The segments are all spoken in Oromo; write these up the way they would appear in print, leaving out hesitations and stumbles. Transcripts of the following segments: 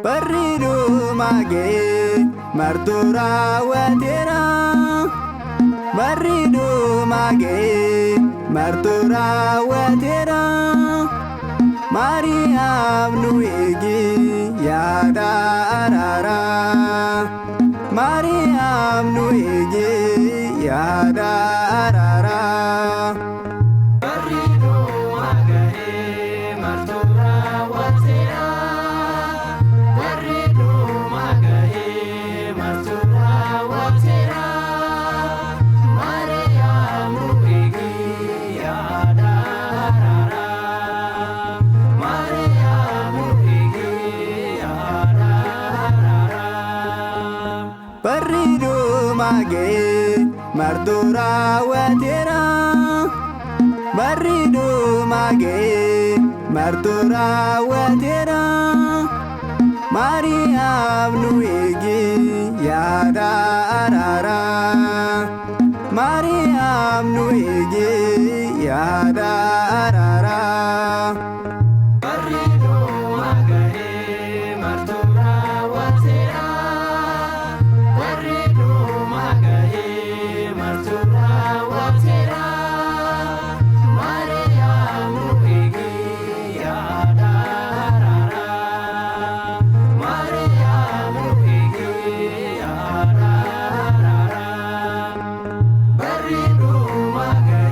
Barridu mage martura watera. Barridu mage martura watera. Mariam nuigi yada arara. Mariam nuigi yada arara. Barridu mage martura watera. Barridu mage martura watera. Mariam nuigi yada arara. Mariam nuigi yada arara. Barridu mage martura watera. Barridu mage martura watera. Mariam nuigi yada arara. Mariam nuigi yada arara. Barridu mage martura watera. Barridu mage martura watera. Mariam nuigi yada arara. Mariam nuigi yada arara. Barridu mage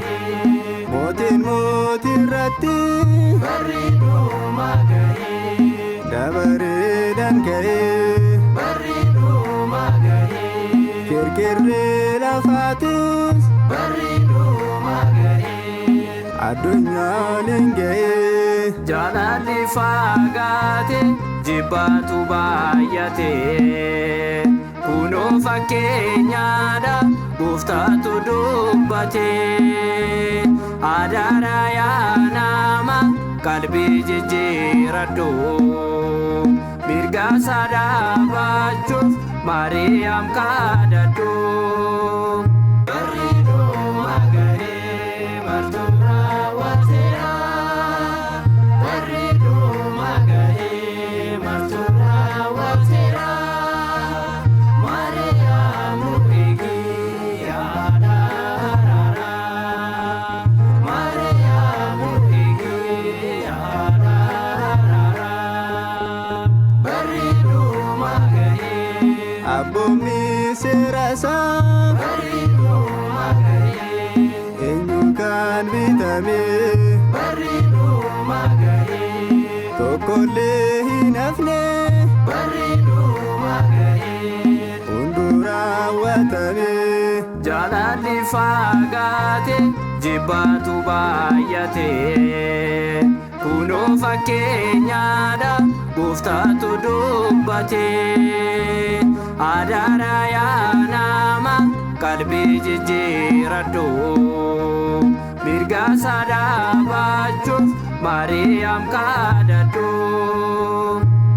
Motin rati Barridu mage dabare dan kare. Barridu mage Kirkirri lafatis Barridu mage addunyaa lingee. Jaalalli fagaate jibbaatu baay'ate. Kunoo fakkeenyaadha gooftaatu dubbate. Adaara yaa nama qalbii jijjiiradhu. Mirga sadaabachuuf Mariam kadhadhu. Barridu mage martura watera. Barridu mage martura watera. Mariam nuigi yada arara. Mariam nuigi yada arara. Barridu mage Abboommi sirasa Barridu mage eenyu kan bitame. Barridu mage Tokkollee hin hafne Barridu mage hunduu raawwatame. Jaalalli fagaate jibbaatu baay'ate. Kunoo fakkeenyaadha gooftaatu dubbate. Adaara yaa nama qalbii jijjiiradhu. Mirga sadaabachuuf Mariam kadhadhu.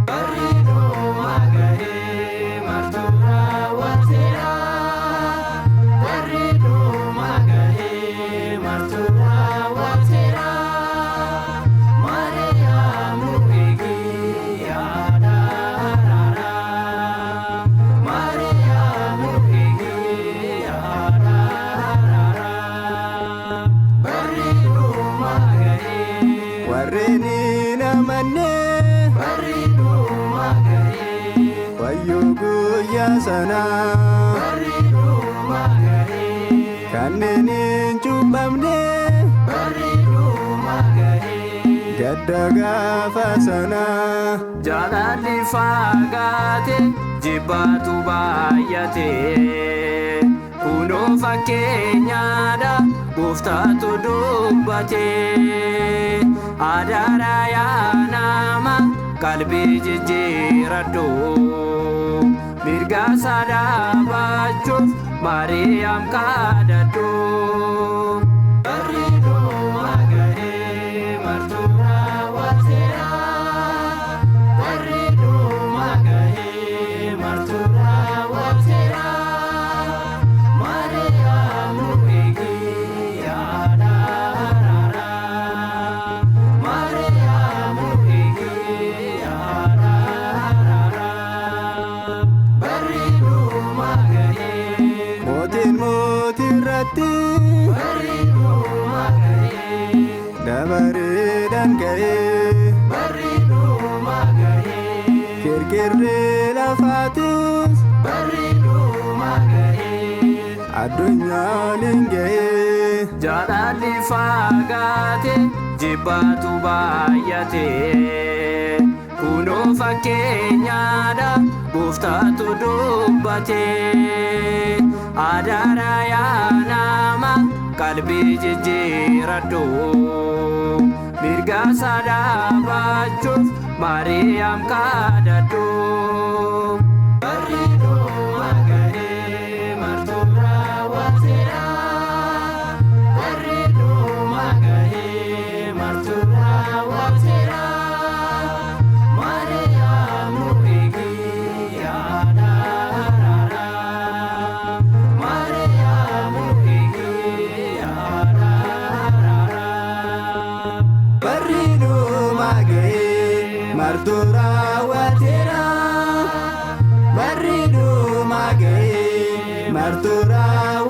Barridu mage martura watera. Barridu mage martura watera. Mariam nuigi yada arara. Mariam nuigi yada arara. Barridu mage Warreen hin amanne Barridu mage wayyoo guyyaa sanaa. Barridu mage Kanneen hin cuuphamne Barridu mage gadda gaafa sanaa. Jaalalli fagaate jibbaatu baay'ate. Kunoo fakkeenyaadha gooftaatu dubbate. Adaara yaa nama qalbii jijjiiradhu. Mirga sadaabachuuf Mariam kadhadhu. Barridu mage martura watera. Barridu mage martura watera. Mariam nuigi yada arara. Mariam nuigi yada arara. ga'ee barriidhuma ga'ee kirkirri lafaatis barriidhuma ga'ee addunyaan hin ga'ee jaalalli fagaate jibbaatu baay'ate kunoo fakkeenyaadha gooftaatu dubbate adaara yaa nama qalbii jijjiiradhu mirga sadaabachuuf Maariyaam kadhadhu. Barriidhuma ga'ee martuu raawwateera barriidhuma ga'ee martuu raawwateera Maariyaam nu eegi yaada araara Maariyaam nu eegi yaada araara. barriidhuma ga'ee martuu raawwateera barriidhuma ga'ee martuu raawwateera